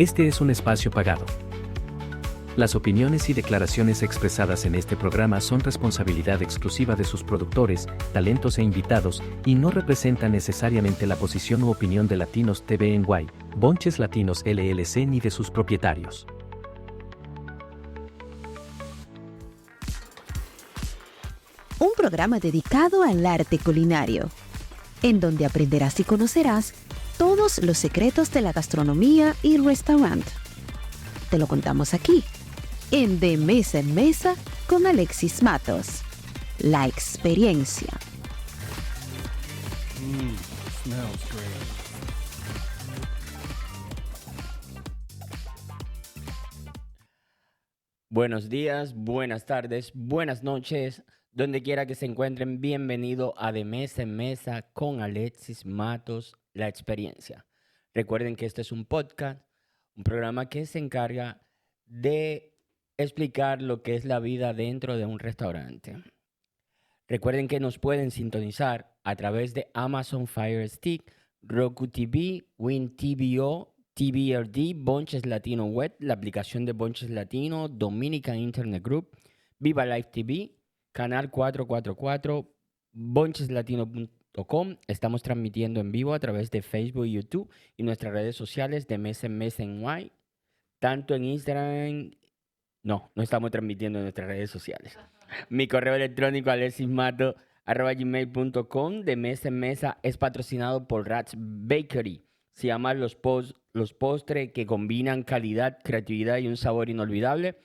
Este es un espacio pagado. Las opiniones y declaraciones expresadas en este programa son responsabilidad exclusiva de sus productores, talentos e invitados, y no representan necesariamente la posición u opinión de Latinos TV NY, Bonches Latinos LLC ni de sus propietarios. Un programa dedicado al arte culinario, en donde aprenderás y conocerás todos los secretos de la gastronomía y restaurante. Te lo contamos aquí, en De Mesa en Mesa con Alexis Matos. La experiencia. Smells great. Buenos días, buenas tardes, buenas noches, donde quiera que se encuentren, bienvenido a De Mesa en Mesa con Alexis Matos, la experiencia. Recuerden que este es un podcast, un programa que se encarga de explicar lo que es la vida dentro de un restaurante. Recuerden que nos pueden sintonizar a través de Amazon Fire Stick, Roku TV, WinTVO, TVRD, Bonches Latino Web, la aplicación de Bonches Latino, Dominican Internet Group, Viva Live TV, Canal 444, boncheslatino.com. Estamos transmitiendo en vivo a través de Facebook y YouTube y nuestras redes sociales de Mesa en Mesa en Y, tanto en Instagram. No estamos transmitiendo en nuestras redes sociales. Mi correo electrónico alexismato@gmail.com de Mesa en Mesa es patrocinado por Rats Bakery. Se llaman los postres que combinan calidad, creatividad y un sabor inolvidable.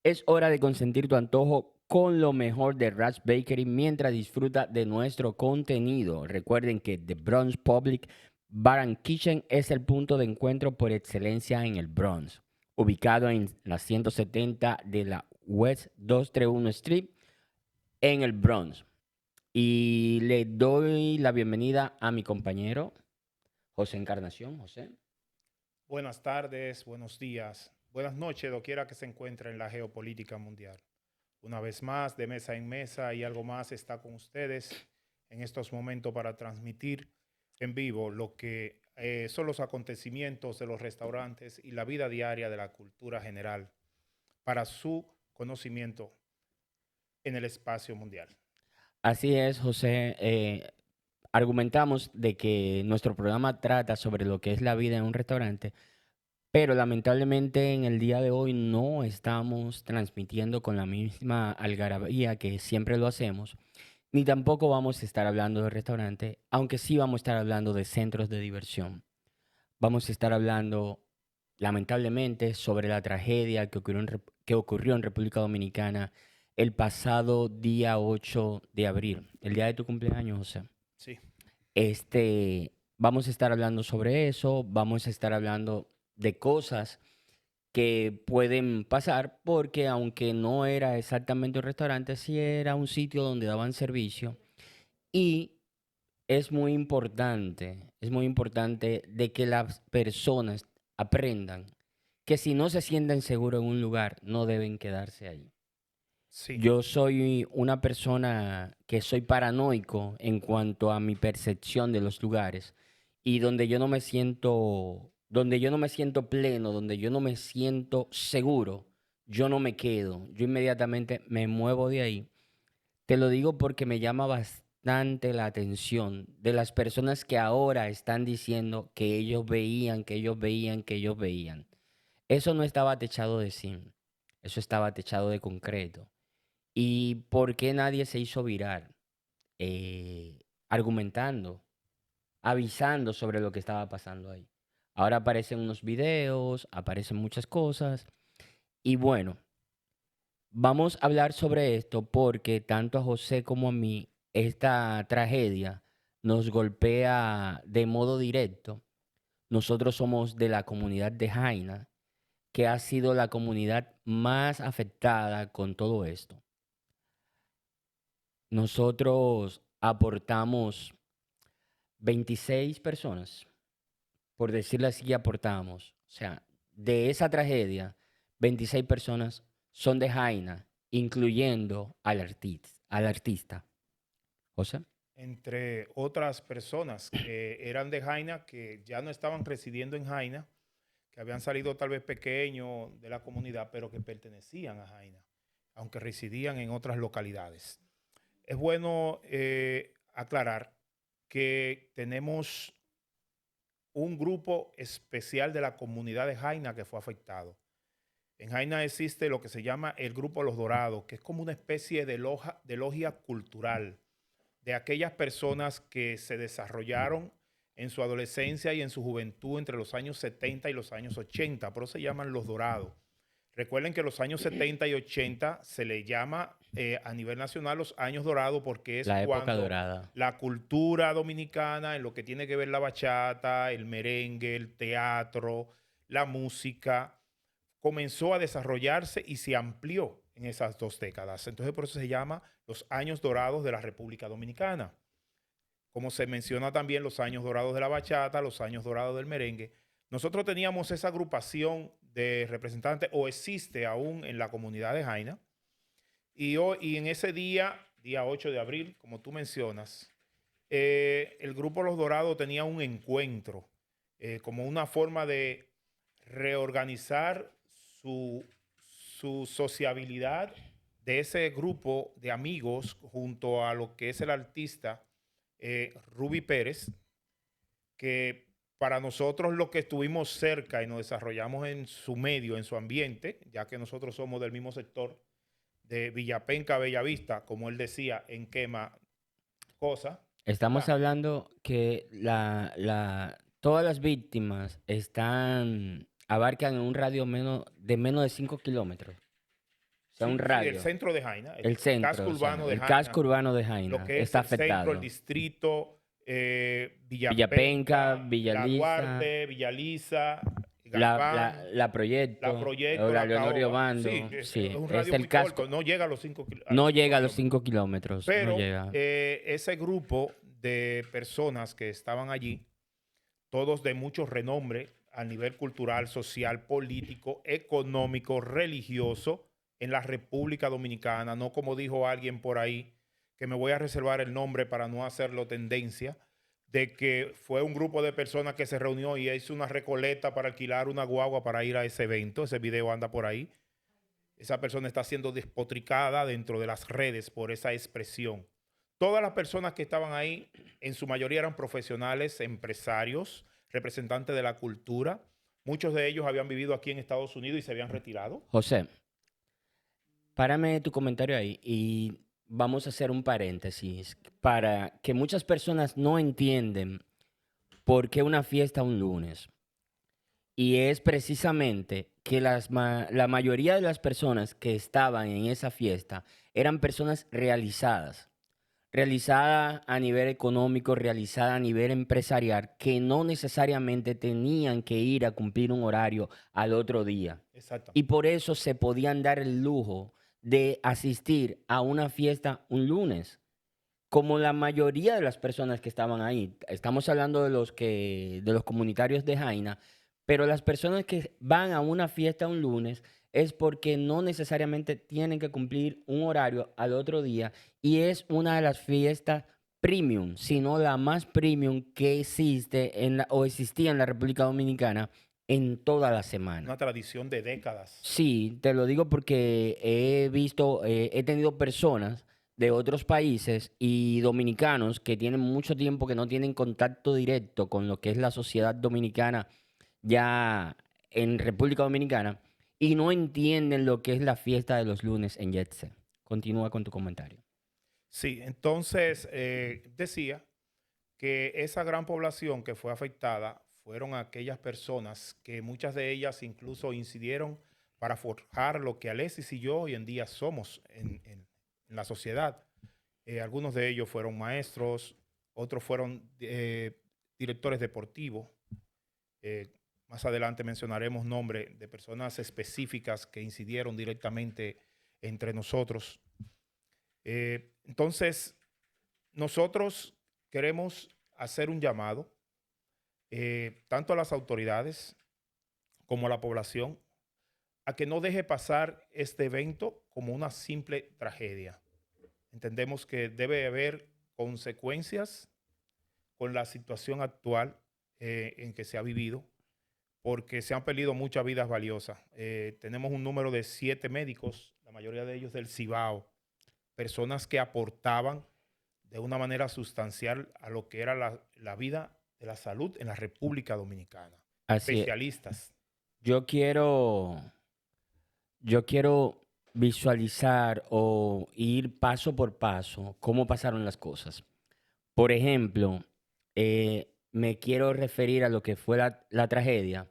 Es hora de consentir tu antojo con lo mejor de Rats Bakery mientras disfruta de nuestro contenido. Recuerden que The Bronx Public Bar and Kitchen es el punto de encuentro por excelencia en el Bronx, ubicado en la 170 de la West 231 Street en el Bronx. Y le doy la bienvenida a mi compañero José Encarnación. José. Buenas tardes, buenos días, buenas noches, doquiera que se encuentre en la geopolítica mundial. Una vez más, de Mesa en Mesa y algo más está con ustedes en estos momentos para transmitir en vivo lo que son los acontecimientos de los restaurantes y la vida diaria de la cultura general para su conocimiento en el espacio mundial. Así es, José. Argumentamos de que nuestro programa trata sobre lo que es la vida en un restaurante, pero lamentablemente en el día de hoy no estamos transmitiendo con la misma algarabía que siempre lo hacemos, ni tampoco vamos a estar hablando de restaurante, aunque sí vamos a estar hablando de centros de diversión. Vamos a estar hablando, lamentablemente, sobre la tragedia que ocurrió en República Dominicana el pasado día 8 de abril, el día de tu cumpleaños, José. Sí. Vamos a estar hablando sobre eso, vamos a estar hablando de cosas que pueden pasar, porque aunque no era exactamente un restaurante, sí era un sitio donde daban servicio. Y es muy importante de que las personas aprendan que si no se sienten seguros en un lugar, no deben quedarse ahí. Sí. Yo soy una persona que soy paranoico en cuanto a mi percepción de los lugares, y donde yo no me siento pleno, donde yo no me siento seguro, yo no me quedo. Yo inmediatamente me muevo de ahí. Te lo digo porque me llama bastante la atención de las personas que ahora están diciendo que ellos veían, que ellos veían, que ellos veían. Eso no estaba techado de zinc, eso estaba techado de concreto. ¿Y por qué nadie se hizo viral? Argumentando, avisando sobre lo que estaba pasando ahí. Ahora aparecen unos videos, aparecen muchas cosas. Y bueno, vamos a hablar sobre esto porque tanto a José como a mí esta tragedia nos golpea de modo directo. Nosotros somos de la comunidad de Jaina, que ha sido la comunidad más afectada con todo esto. Nosotros aportamos 26 personas, por decirlo así, aportamos. O sea, de esa tragedia, 26 personas son de Jaina, incluyendo al artista. José. Entre otras personas que eran de Jaina, que ya no estaban residiendo en Jaina, que habían salido tal vez pequeños de la comunidad, pero que pertenecían a Jaina, aunque residían en otras localidades. Es bueno aclarar que tenemos un grupo especial de la comunidad de Jaina que fue afectado. En Jaina existe lo que se llama el Grupo Los Dorados, que es como una especie de logia cultural de aquellas personas que se desarrollaron en su adolescencia y en su juventud entre los años 70 y los años 80, por eso se llaman Los Dorados. Recuerden que los años 70 y 80 se le llama a nivel nacional los años dorados porque es La época cuando dorada. la cultura dominicana, en lo que tiene que ver la bachata, el merengue, el teatro, la música, comenzó a desarrollarse y se amplió en esas 2 décadas. Entonces por eso se llama los años dorados de la República Dominicana. Como se menciona también los años dorados de la bachata, los años dorados del merengue. Nosotros teníamos esa agrupación de representantes, o existe aún en la comunidad de Jaina, y en ese día 8 de abril, como tú mencionas, el Grupo Los Dorados tenía un encuentro como una forma de reorganizar su sociabilidad de ese grupo de amigos junto a lo que es el artista Ruby Pérez, que para nosotros los que estuvimos cerca y nos desarrollamos en su medio, en su ambiente, ya que nosotros somos del mismo sector de Villapenca, Bellavista, como él decía, en Quema Cosa. Estamos ¿Verdad? hablando que todas las víctimas abarcan en un radio de menos de 5 kilómetros. O sea, un Sí, el radio. centro de Jaina, El centro, casco o sea, urbano de el Jaina, casco urbano de lo Jaina que es está el centro, el afectado. distrito, Villapenca, Villapenca, La Villaliza, Duarte, Villaliza, la Galván, La Proyecto, La Proyecto, la La Leonorio Caoba. Sí, Bando. es Sí, un es radio el muy casco. corto, no llega a los 5 No llega a los kilómetros. 5 kilómetros. No Pero llega. ese grupo de personas que estaban allí, todos de mucho renombre a nivel cultural, social, político, económico, religioso, en la República Dominicana, no como dijo alguien por ahí, que me voy a reservar el nombre para no hacerlo tendencia, de que fue un grupo de personas que se reunió y hizo una recoleta para alquilar una guagua para ir a ese evento. Ese video anda por ahí. Esa persona está siendo despotricada dentro de las redes por esa expresión. Todas las personas que estaban ahí, en su mayoría eran profesionales, empresarios, representantes de la cultura. Muchos de ellos habían vivido aquí en Estados Unidos y se habían retirado. José, párame tu comentario ahí y vamos a hacer un paréntesis para que muchas personas no entienden por qué una fiesta un lunes. Y es precisamente que la mayoría de las personas que estaban en esa fiesta eran personas realizadas a nivel económico, realizada a nivel empresarial, que no necesariamente tenían que ir a cumplir un horario al otro día. Exactamente. Y por eso se podían dar el lujo de asistir a una fiesta un lunes, como la mayoría de las personas que estaban ahí. Estamos hablando de los comunitarios de Jaina, pero las personas que van a una fiesta un lunes es porque no necesariamente tienen que cumplir un horario al otro día y es una de las fiestas premium, sino la más premium que existe o existía en la República Dominicana en toda la semana. Una tradición de décadas. Sí, te lo digo porque he tenido personas de otros países y dominicanos que tienen mucho tiempo que no tienen contacto directo con lo que es la sociedad dominicana ya en República Dominicana y no entienden lo que es la fiesta de los lunes en Yetse. Continúa con tu comentario. Sí, entonces decía que esa gran población que fue afectada fueron aquellas personas que muchas de ellas incluso incidieron para forjar lo que Alexis y yo hoy en día somos en la sociedad. Algunos de ellos fueron maestros, otros fueron directores deportivos. Más adelante mencionaremos nombres de personas específicas que incidieron directamente entre nosotros. Entonces, nosotros queremos hacer un llamado tanto a las autoridades como a la población a que no deje pasar este evento como una simple tragedia. Entendemos que debe haber consecuencias con la situación actual en que se ha vivido, porque se han perdido muchas vidas valiosas. Tenemos un número de 7 médicos, la mayoría de ellos del Cibao, personas que aportaban de una manera sustancial a lo que era la vida de la salud en la República Dominicana. Así es. Especialistas. Yo quiero visualizar o ir paso por paso cómo pasaron las cosas. Por ejemplo, me quiero referir a lo que fue la tragedia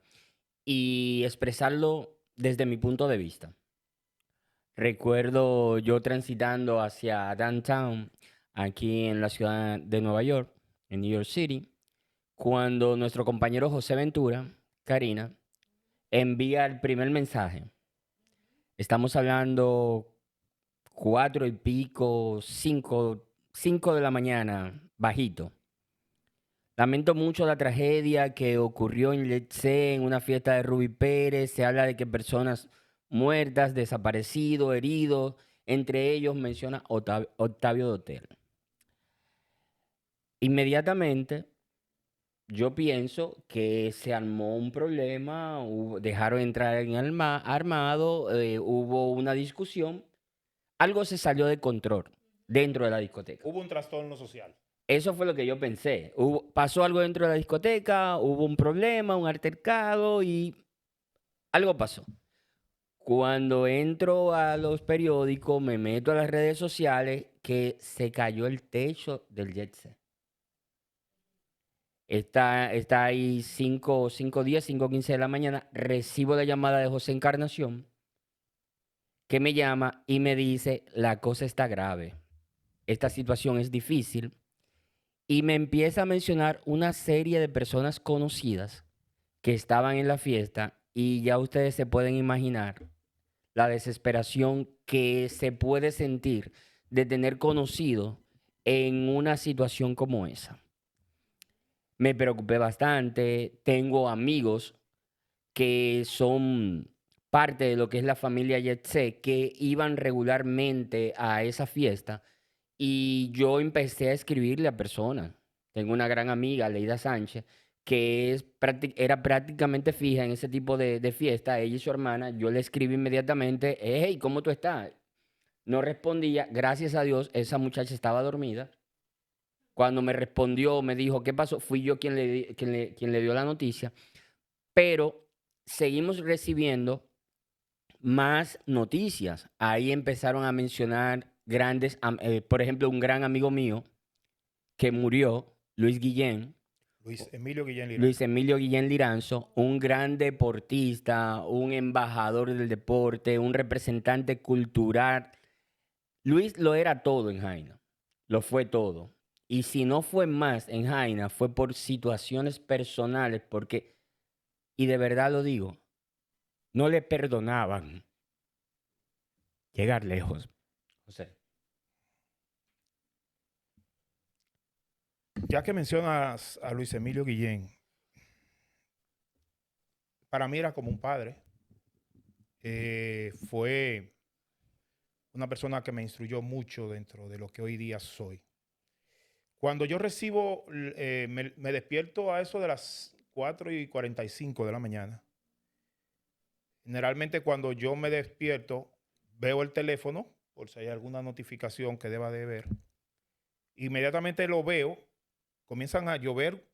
y expresarlo desde mi punto de vista. Recuerdo yo transitando hacia downtown, aquí en la ciudad de Nueva York, en New York City, cuando nuestro compañero José Ventura, Karina, envía el primer mensaje. Estamos hablando 4 y pico, 5 de la mañana, bajito. Lamento mucho la tragedia que ocurrió en Lecce, en una fiesta de Ruby Pérez. Se habla de que personas muertas, desaparecidos, heridos. Entre ellos menciona Octavio Dotel. Inmediatamente yo pienso que se armó un problema, dejaron entrar en armado, hubo una discusión, algo se salió de control dentro de la discoteca. Hubo un trastorno social. Eso fue lo que yo pensé. Pasó algo dentro de la discoteca, hubo un problema, un altercado y algo pasó. Cuando entro a los periódicos, me meto a las redes sociales, que se cayó el techo del jet set. Está ahí 5:10, 5:15 de la mañana. Recibo la llamada de José Encarnación, que me llama y me dice, la cosa está grave. Esta situación es difícil. Y me empieza a mencionar una serie de personas conocidas que estaban en la fiesta y ya ustedes se pueden imaginar la desesperación que se puede sentir de tener conocido en una situación como esa. Me preocupé bastante. Tengo amigos que son parte de lo que es la familia Yetse, que iban regularmente a esa fiesta y yo empecé a escribirle a personas. Tengo una gran amiga, Leida Sánchez, que era prácticamente fija en ese tipo de fiesta, ella y su hermana. Yo le escribí inmediatamente, hey, ¿cómo tú estás? No respondía, gracias a Dios, esa muchacha estaba dormida. Cuando me respondió, me dijo, ¿qué pasó? Fui yo quien le dio la noticia. Pero seguimos recibiendo más noticias. Ahí empezaron a mencionar grandes, por ejemplo, un gran amigo mío que murió, Luis Emilio Guillén Liranzo, un gran deportista, un embajador del deporte, un representante cultural. Luis lo era todo en Jaina, lo fue todo. Y si no fue más en Jaina, fue por situaciones personales, porque, y de verdad lo digo, no le perdonaban llegar lejos. José. Ya que mencionas a Luis Emilio Guillén, para mí era como un padre. Fue una persona que me instruyó mucho dentro de lo que hoy día soy. Cuando yo recibo, me despierto a eso de las 4:45 de la mañana. Generalmente cuando yo me despierto, veo el teléfono, por si hay alguna notificación que deba de ver. Inmediatamente lo veo, comienzan a llover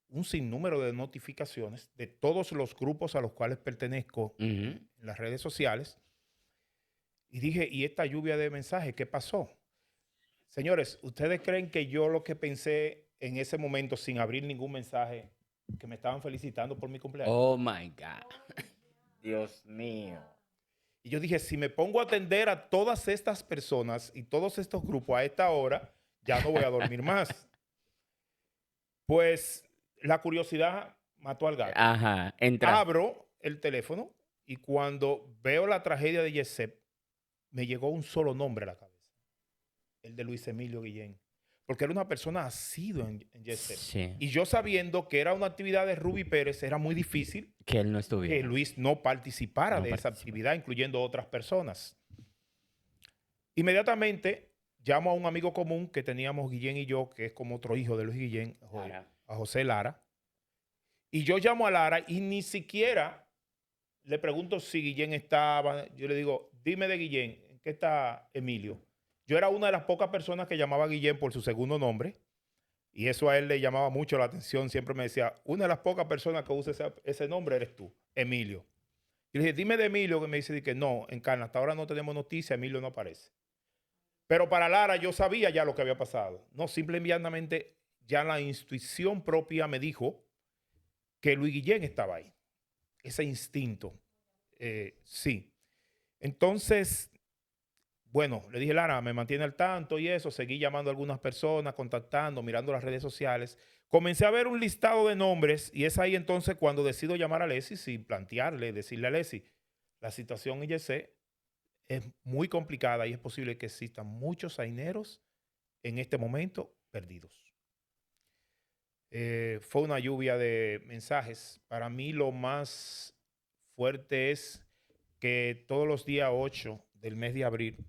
un sinnúmero de notificaciones de todos los grupos a los cuales pertenezco en las redes sociales. Y dije, ¿y esta lluvia de mensajes qué pasó? Señores, ¿ustedes creen que yo lo que pensé en ese momento, sin abrir ningún mensaje, que me estaban felicitando por mi cumpleaños? Oh, my God. Dios mío. Y yo dije, si me pongo a atender a todas estas personas y todos estos grupos a esta hora, ya no voy a dormir más. Pues la curiosidad mató al gato. Ajá, entra. Abro el teléfono y cuando veo la tragedia de Yesep, me llegó un solo nombre a la cabeza. El de Luis Emilio Guillén. Porque era una persona asido en Yesep. Sí. Y yo sabiendo que era una actividad de Ruby Pérez, era muy difícil Que él no estuviera. que Luis no participara de esa actividad, incluyendo otras personas. Inmediatamente llamo a un amigo común que teníamos Guillén y yo, que es como otro hijo de Luis Guillén, a José Lara. Y yo llamo a Lara y ni siquiera le pregunto si Guillén estaba. Yo le digo, dime de Guillén, ¿en qué está Emilio? Yo era una de las pocas personas que llamaba a Guillén por su segundo nombre. Y eso a él le llamaba mucho la atención. Siempre me decía, una de las pocas personas que usa ese nombre eres tú, Emilio. Y le dije, dime de Emilio, que me dice que no, Encarna, hasta ahora no tenemos noticia, Emilio no aparece. Pero para Lara yo sabía ya lo que había pasado. No, simplemente ya la intuición propia me dijo que Luis Guillén estaba ahí. Ese instinto, sí. Entonces, bueno, le dije, Lara, me mantiene al tanto y eso. Seguí llamando a algunas personas, contactando, mirando las redes sociales. Comencé a ver un listado de nombres y es ahí entonces cuando decido llamar a Alexis y plantearle, decirle a Alexis, la situación IGC es muy complicada y es posible que existan muchos zaineros en este momento perdidos. Fue una lluvia de mensajes. Para mí lo más fuerte es que todos los días 8 del mes de abril,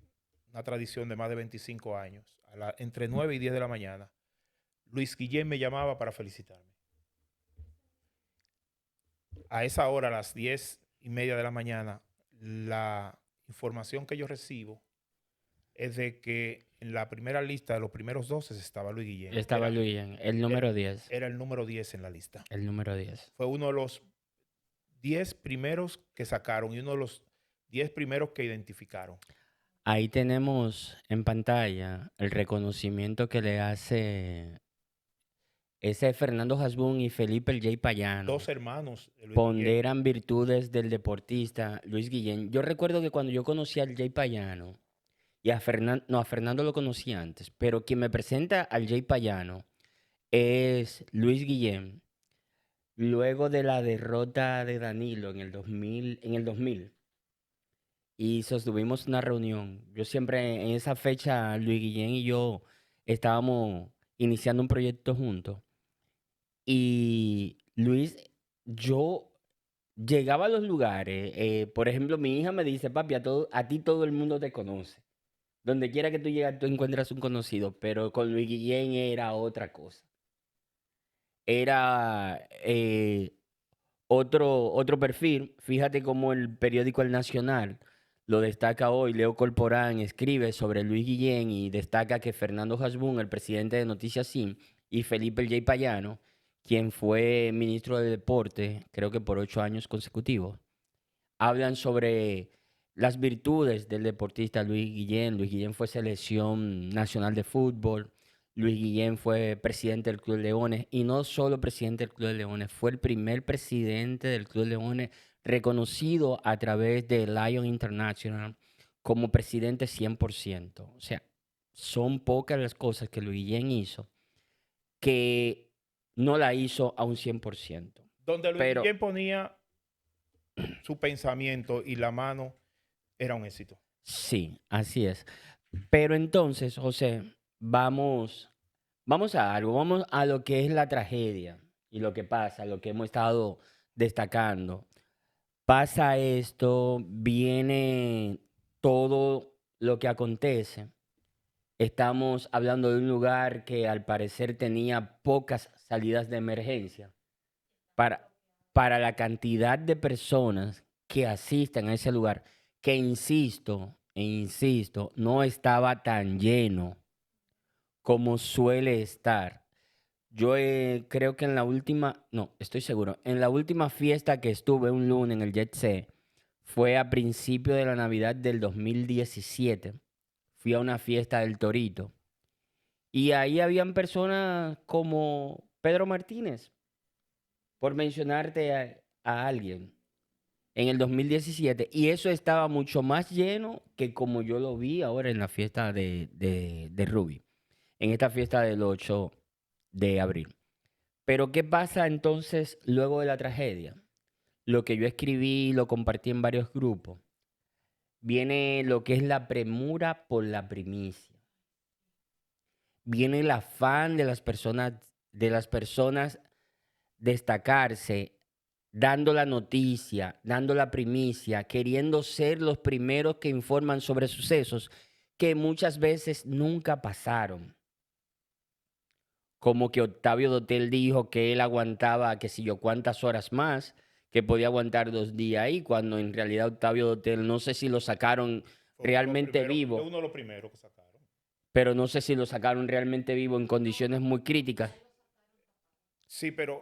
una tradición de más de 25 años, entre 9 y 10 de la mañana, Luis Guillén me llamaba para felicitarme. A esa hora, a las 10:30 de la mañana, la información que yo recibo es de que en la primera lista de los primeros 12 estaba Luis Guillén. Estaba Luis Guillén, el número 10. Era el número 10 en la lista. El número 10. Fue uno de los 10 primeros que sacaron y uno de los 10 primeros que identificaron. Ahí tenemos en pantalla el reconocimiento que le hace ese Fernando Hasbún y Felipe el J. Payano. Dos hermanos de Luis Guillén. Ponderan virtudes del deportista Luis Guillén. Yo recuerdo que cuando yo conocí al J. Payano, y a Fernando lo conocí antes, pero quien me presenta al J. Payano es Luis Guillén, luego de la derrota de Danilo en el 2000, y sostuvimos una reunión. Yo siempre, en esa fecha, Luis Guillén y yo estábamos iniciando un proyecto juntos. Y Luis, yo llegaba a los lugares, por ejemplo, mi hija me dice, papi, a ti todo el mundo te conoce. Donde quiera que tú llegas, tú encuentras un conocido, pero con Luis Guillén era otra cosa. Era otro perfil. Fíjate cómo el periódico El Nacional lo destaca hoy. Leo Corporán escribe sobre Luis Guillén y destaca que Fernando Hasbún, el presidente de Noticias Sim, y Felipe el J. Payano, quien fue ministro de Deporte, creo que por 8 años consecutivos, hablan sobre las virtudes del deportista Luis Guillén. Luis Guillén fue selección nacional de fútbol. Luis Guillén fue presidente del Club de Leones, y no solo presidente del Club de Leones, fue el primer presidente del Club de Leones reconocido a través de Lion International como presidente 100%. O sea, son pocas las cosas que Luis Guillén hizo que no la hizo a un 100%. Donde Luis Guillén ponía su pensamiento y la mano, era un éxito. Sí, así es. Pero entonces, José, vamos a algo, vamos a lo que es la tragedia y lo que pasa, lo que hemos estado destacando. Pasa esto, viene todo lo que acontece. Estamos hablando de un lugar que al parecer tenía pocas salidas de emergencia para la cantidad de personas que asisten a ese lugar, que insisto, no estaba tan lleno como suele estar. Yo creo que estoy seguro, en la última fiesta que estuve un lunes en el Jet Set, fue a principio de la Navidad del 2017. Fui a una fiesta del Torito. Y ahí habían personas como Pedro Martínez, por mencionarte a alguien, en el 2017. Y eso estaba mucho más lleno que como yo lo vi ahora en la fiesta de Ruby, en esta fiesta del 8 de abril. Pero ¿qué pasa entonces luego de la tragedia? Lo que yo escribí, lo compartí en varios grupos. Viene lo que es la premura por la primicia. Viene el afán de las personas destacarse, dando la noticia, dando la primicia, queriendo ser los primeros que informan sobre sucesos que muchas veces nunca pasaron. como que Octavio Dotel dijo que él aguantaba, que si yo cuántas horas más, que podía aguantar 2 días ahí, cuando en realidad Octavio Dotel, no sé si lo sacaron Fue realmente fue vivo, uno de los primeros que sacaron. pero no sé si lo sacaron realmente vivo en condiciones muy críticas. Sí, pero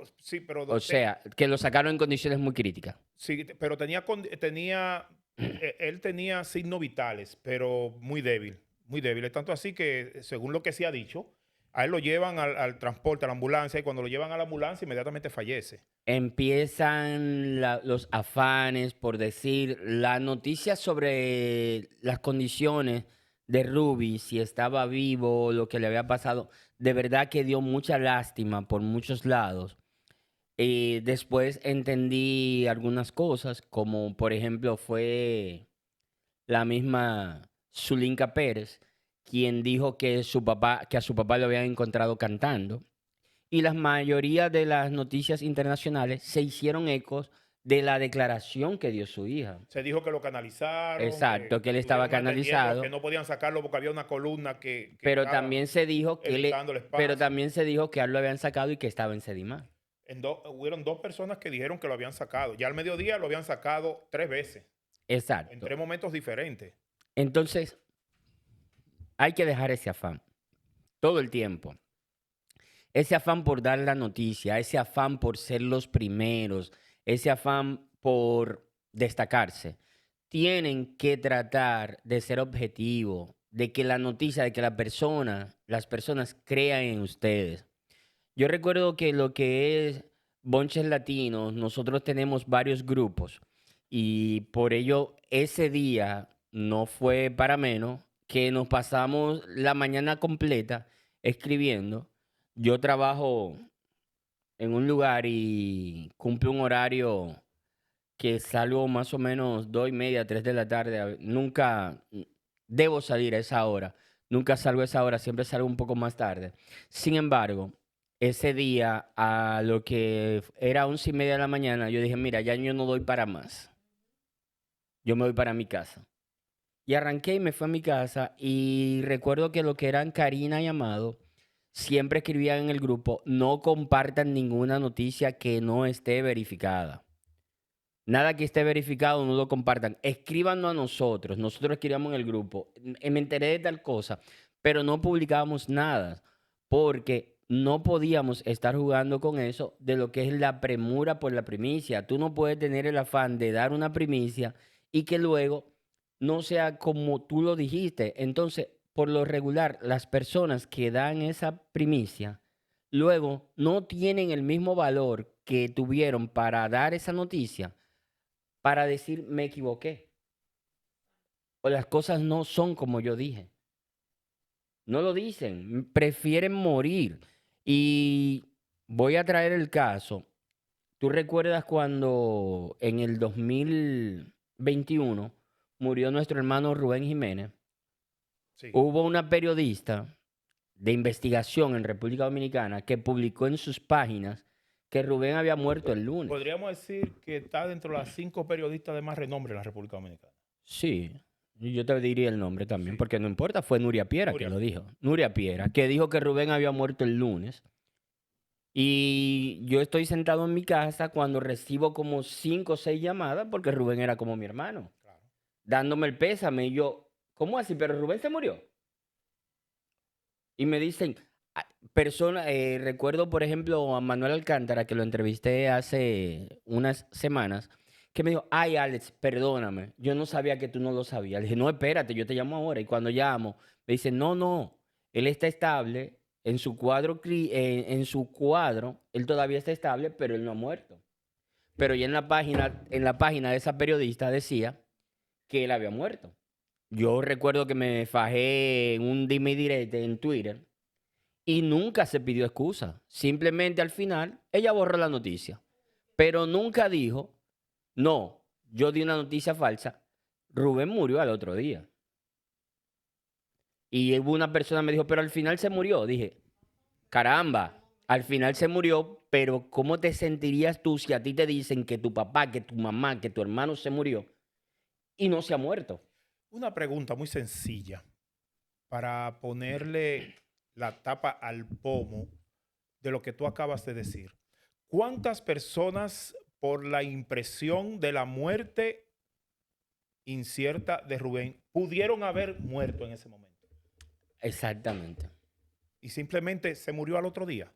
O sea, que lo sacaron en condiciones muy críticas. sí, pero él tenía signos vitales, pero muy débil, muy débil. Es tanto así que, según lo que se ha dicho, a él lo llevan al transporte, a la ambulancia, y cuando lo llevan a la ambulancia, inmediatamente fallece. Empiezan los afanes, por decir, la noticia sobre las condiciones de Ruby, si estaba vivo, lo que le había pasado, de verdad que dio mucha lástima por muchos lados. Después entendí algunas cosas, como por ejemplo fue la misma Zulinka Pérez, quien dijo que que a su papá lo habían encontrado cantando. Y la mayoría de las noticias internacionales se hicieron ecos de la declaración que dio su hija. Se dijo que lo canalizaron, Exacto, que él que estaba estuvieron atendiendo, que canalizado, no podían sacarlo porque había una columna que pero estaba también se dijo evitando el pero espacio. también se dijo que a él lo habían sacado y que estaba en Sedimar. Hubieron 2 personas que dijeron que lo habían sacado. Ya al mediodía lo habían sacado 3 veces, en Exacto. 3 momentos diferentes. Entonces, hay que dejar ese afán todo el tiempo. Ese afán por dar la noticia, ese afán por ser los primeros, ese afán por destacarse. Tienen que tratar de ser objetivos, de que la noticia, de que las personas crean en ustedes. Yo recuerdo que lo que es Bonches Latinos, nosotros tenemos varios grupos y por ello ese día no fue para menos que nos pasamos la mañana completa escribiendo. Yo trabajo en un lugar y cumplo un horario que salgo más o menos 2:30, 3 de la tarde. Nunca debo salir a esa hora. Nunca salgo a esa hora, siempre salgo un poco más tarde. Sin embargo, ese día, a lo que era 11:30 de la mañana, yo dije, mira, ya yo no doy para más. Yo me voy para mi casa. Y arranqué y me fui a mi casa y recuerdo que lo que eran Karina y Amado siempre escribían en el grupo, no compartan ninguna noticia que no esté verificada. Nada que esté verificado, no lo compartan. Escríbanos a nosotros. Nosotros escribamos en el grupo. Me enteré de tal cosa, pero no publicábamos nada porque no podíamos estar jugando con eso de lo que es la premura por la primicia. Tú no puedes tener el afán de dar una primicia y que luego no sea como tú lo dijiste. Entonces, por lo regular, las personas que dan esa primicia luego no tienen el mismo valor que tuvieron para dar esa noticia para decir me equivoqué o las cosas no son como yo dije. No lo dicen, prefieren morir. Y voy a traer el caso. ¿Tú recuerdas cuando en el 2021 murió nuestro hermano Rubén Jiménez? Sí. Hubo una periodista de investigación en República Dominicana que publicó en sus páginas que Rubén había muerto el lunes. Podríamos decir que está dentro de las 5 periodistas de más renombre en la República Dominicana. Sí, y yo te diría el nombre también, Sí. porque no importa, fue Nuria Piera que Nuria lo Piera. dijo. Nuria Piera, que dijo que Rubén había muerto el lunes. Y yo estoy sentado en mi casa cuando recibo como 5 o 6 llamadas, porque Rubén era como mi hermano, Claro. dándome el pésame. Y yo, ¿cómo así? ¿Pero Rubén se murió? Y me dicen, recuerdo por ejemplo a Manuel Alcántara, que lo entrevisté hace unas semanas, que me dijo, ay Alex, perdóname, yo no sabía que tú no lo sabías. Le dije, no, espérate, yo te llamo ahora. Y cuando llamo, me dice, no, no, él está estable, en su cuadro, él todavía está estable, pero él no ha muerto. Pero ya en la página de esa periodista decía que él había muerto. Yo recuerdo que me fajé en un dime y direte en Twitter y nunca se pidió excusa. Simplemente al final ella borró la noticia. Pero nunca dijo, no, yo di una noticia falsa. Rubén murió al otro día. Y hubo una persona que me dijo, pero al final se murió. Dije, caramba, al final se murió, pero ¿cómo te sentirías tú si a ti te dicen que tu papá, que tu mamá, que tu hermano se murió y no se ha muerto? Una pregunta muy sencilla para ponerle la tapa al pomo de lo que tú acabas de decir. ¿Cuántas personas por la impresión de la muerte incierta de Rubén pudieron haber muerto en ese momento? Exactamente. Y simplemente se murió al otro día.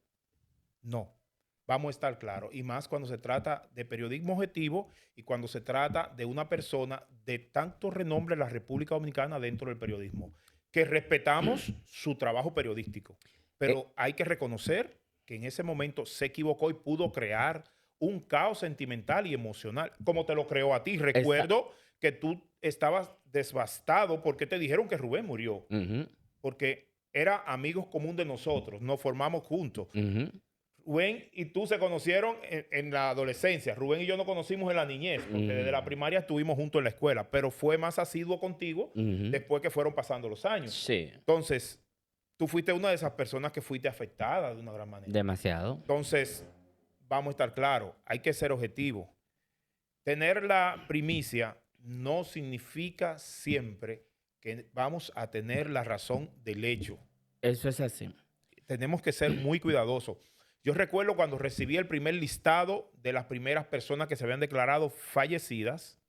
No, vamos a estar claros. Y más cuando se trata de periodismo objetivo y cuando se trata de una persona de tanto renombre en la República Dominicana dentro del periodismo, que respetamos su trabajo periodístico. Pero hay que reconocer que en ese momento se equivocó y pudo crear un caos sentimental y emocional, como te lo creó a ti. Recuerdo que tú estabas devastado porque te dijeron que Rubén murió, porque era amigos común de nosotros, nos formamos juntos. Rubén y tú se conocieron en la adolescencia. Rubén y yo nos conocimos en la niñez, porque desde la primaria estuvimos juntos en la escuela, pero fue más asiduo contigo después que fueron pasando los años. Sí. Entonces, tú fuiste una de esas personas que fuiste afectada de una gran manera. Demasiado. Entonces, vamos a estar claros, hay que ser objetivo. Tener la primicia no significa siempre que vamos a tener la razón del hecho. Eso es así. Tenemos que ser muy cuidadosos. Yo recuerdo cuando recibí el primer listado de las primeras personas que se habían declarado fallecidas,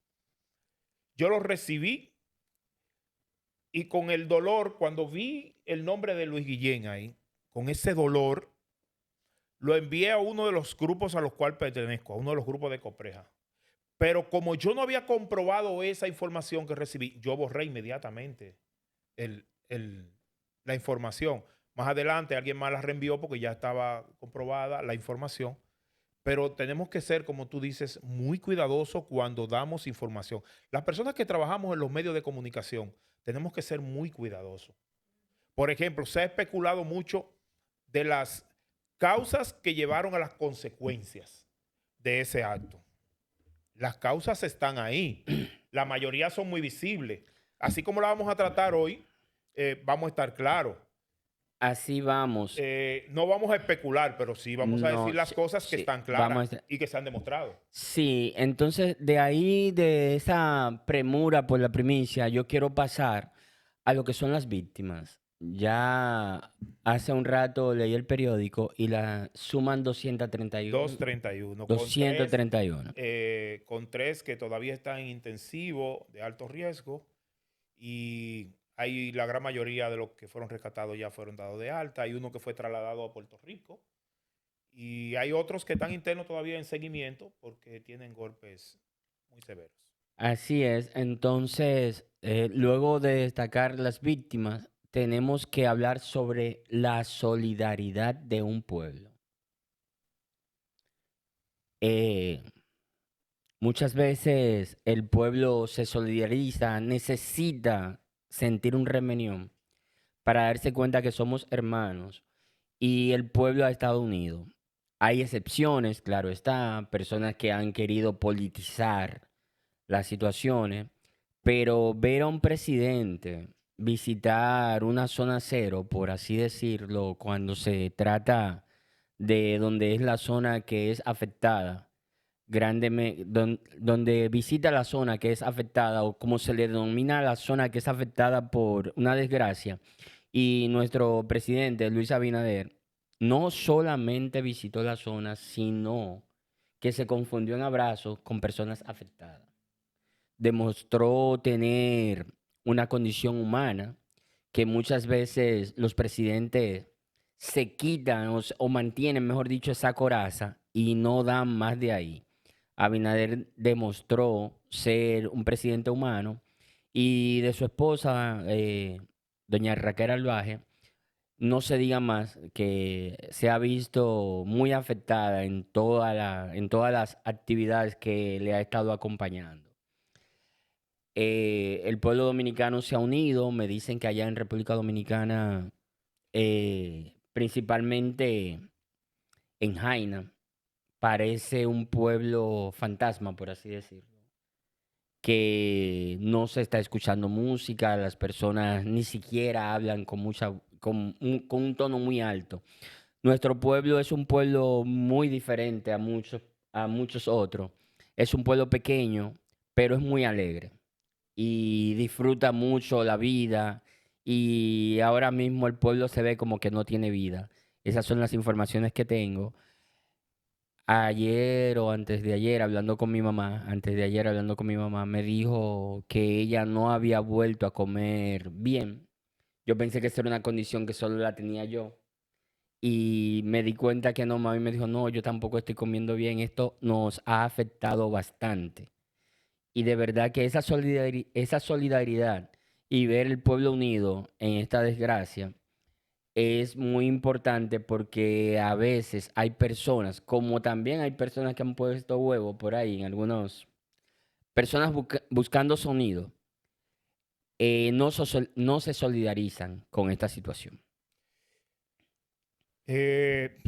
yo lo recibí y con el dolor, cuando vi el nombre de Luis Guillén ahí, con ese dolor, lo envié a uno de los grupos a los cuales pertenezco, a uno de los grupos de Copreja. Pero como yo no había comprobado esa información que recibí, yo borré inmediatamente la información. Más adelante alguien más la reenvió porque ya estaba comprobada la información. Pero tenemos que ser, como tú dices, muy cuidadosos cuando damos información. Las personas que trabajamos en los medios de comunicación tenemos que ser muy cuidadosos. Por ejemplo, se ha especulado mucho de las causas que llevaron a las consecuencias de ese acto. Las causas están ahí. La mayoría son muy visibles. Así como la vamos a tratar hoy, vamos a estar claros. Así vamos. No vamos a especular, pero sí vamos a decir las cosas que están claras y que se han demostrado. Sí, entonces de ahí, de esa premura por la primicia, yo quiero pasar a lo que son las víctimas. Ya hace un rato leí el periódico y la suman 231. 231. 231. Con tres que todavía están en intensivo de alto riesgo y hay la gran mayoría de los que fueron rescatados ya fueron dados de alta. Hay uno que fue trasladado a Puerto Rico y hay otros que están internos todavía en seguimiento porque tienen golpes muy severos. Así es. Entonces, luego de destacar las víctimas, tenemos que hablar sobre la solidaridad de un pueblo. Muchas veces el pueblo se solidariza, necesita sentir un remenión para darse cuenta que somos hermanos y el pueblo ha estado unido. Hay excepciones, claro está, personas que han querido politizar las situaciones, pero ver a un presidente visitar una zona cero, por así decirlo, cuando se trata de donde es la zona que es afectada, donde visita la zona que es afectada o como se le denomina la zona que es afectada por una desgracia. Y nuestro presidente, Luis Abinader, no solamente visitó la zona, sino que se confundió en abrazos con personas afectadas. Demostró tener una condición humana que muchas veces los presidentes se quitan o mantienen, mejor dicho, esa coraza y no dan más de ahí. Abinader demostró ser un presidente humano y de su esposa, doña Raquel Albaje, no se diga más, que se ha visto muy afectada en todas las actividades que le ha estado acompañando. El pueblo dominicano se ha unido, me dicen que allá en República Dominicana, principalmente en Jaina, parece un pueblo fantasma, por así decirlo, que no se está escuchando música, las personas ni siquiera hablan con un tono muy alto. Nuestro pueblo es un pueblo muy diferente a muchos otros. Es un pueblo pequeño, pero es muy alegre y disfruta mucho la vida y ahora mismo el pueblo se ve como que no tiene vida. Esas son las informaciones que tengo. Ayer o antes de ayer, hablando con mi mamá, antes de ayer hablando con mi mamá, me dijo que ella no había vuelto a comer bien. Yo pensé que esa era una condición que solo la tenía yo. Y me di cuenta que no, mami me dijo, no, yo tampoco estoy comiendo bien. Esto nos ha afectado bastante. Y de verdad que esa solidaridad y ver el pueblo unido en esta desgracia es muy importante porque a veces hay personas, como también hay personas que han puesto huevo por ahí, en algunos, personas buscando sonido, no se solidarizan con esta situación.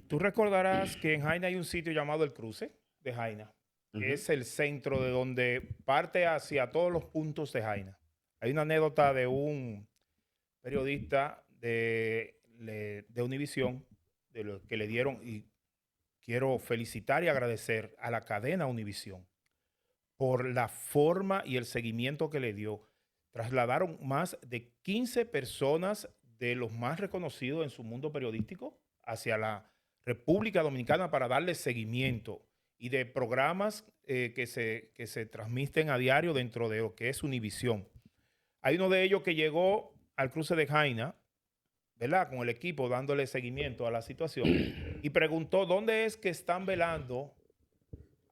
Tú recordarás que en Jaina hay un sitio llamado El Cruce de Jaina, que Ujú. es el centro de donde parte hacia todos los puntos de Jaina. Hay una anécdota de un periodista de Univisión, de lo que le dieron, y quiero felicitar y agradecer a la cadena Univisión por la forma y el seguimiento que le dio. Trasladaron más de 15 personas de los más reconocidos en su mundo periodístico hacia la República Dominicana para darle seguimiento y de programas que se transmiten a diario dentro de lo que es Univisión. Hay uno de ellos que llegó al cruce de Jaina, ¿verdad? Con el equipo dándole seguimiento a la situación y preguntó dónde es que están velando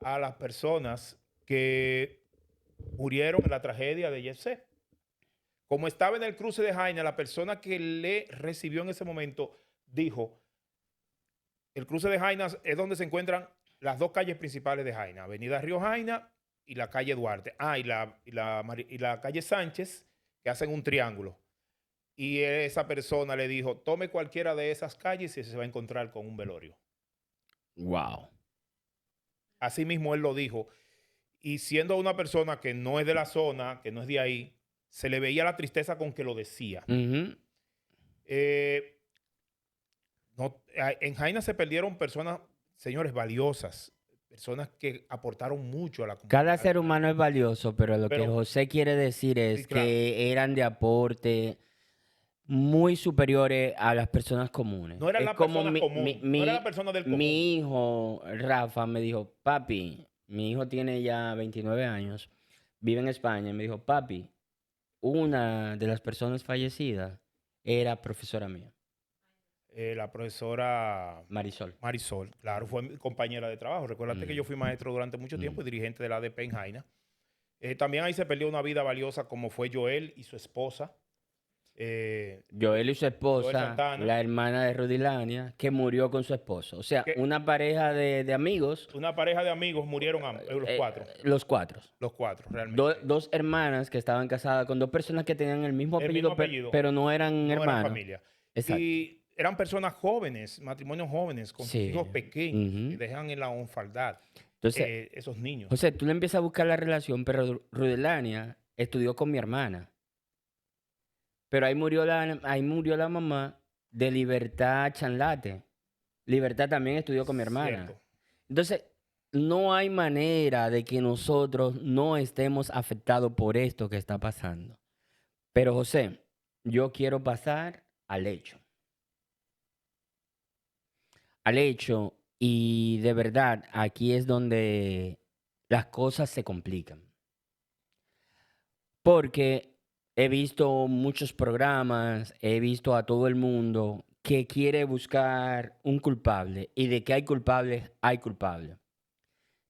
a las personas que murieron en la tragedia de Yesé. Como estaba en el cruce de Jaina, la persona que le recibió en ese momento dijo, el cruce de Jaina es donde se encuentran las dos calles principales de Jaina, Avenida Río Jaina y la calle Duarte. Y la calle Sánchez, que hacen un triángulo. Y esa persona le dijo, tome cualquiera de esas calles y se va a encontrar con un velorio. Wow. Así mismo él lo dijo. Y siendo una persona que no es de la zona, que no es de ahí, se le veía la tristeza con que lo decía. Ujú. En Jaina se perdieron personas, señores, valiosas, personas que aportaron mucho a la comunidad. Cada ser humano es valioso, pero lo que Pero, José quiere decir sí, es claro. que eran de aporte muy superiores a las personas comunes. No eran Es las como personas comunes, no eran las personas del común. mi hijo, Rafa, me dijo, papi, mi hijo tiene ya 29 años, vive en España, y me dijo, papi, una de las personas fallecidas era profesora mía, La profesora Marisol. Marisol, claro, fue mi compañera de trabajo. Recuérdate que yo fui maestro durante mucho tiempo y dirigente de la ADP en Jaina. También ahí se perdió una vida valiosa como fue Joel y su esposa. Joel y su Joel esposa, Santana, la hermana de Rudilania, que murió con su esposo. O sea, que una pareja de amigos, una pareja de amigos murieron los cuatro. los cuatro. Los cuatro, realmente. Dos hermanas que estaban casadas con dos personas que tenían el mismo El apellido, mismo apellido, pero no eran no eran hermanos. familia. Exacto. Y eran personas jóvenes, matrimonios jóvenes, con sus Sí. hijos pequeños, Ujú. que dejan en la orfandad Entonces, esos niños. José, tú le empiezas a buscar la relación, pero Rudelania estudió con mi hermana. Pero ahí murió la mamá de Libertad Chanlate. Libertad también estudió con mi hermana. Cierto. Entonces, no hay manera de que nosotros no estemos afectados por esto que está pasando. Pero José, yo quiero pasar al hecho. Al hecho, y de verdad, aquí es donde las cosas se complican. Porque he visto muchos programas, he visto a todo el mundo que quiere buscar un culpable, y de que hay culpables, hay culpables.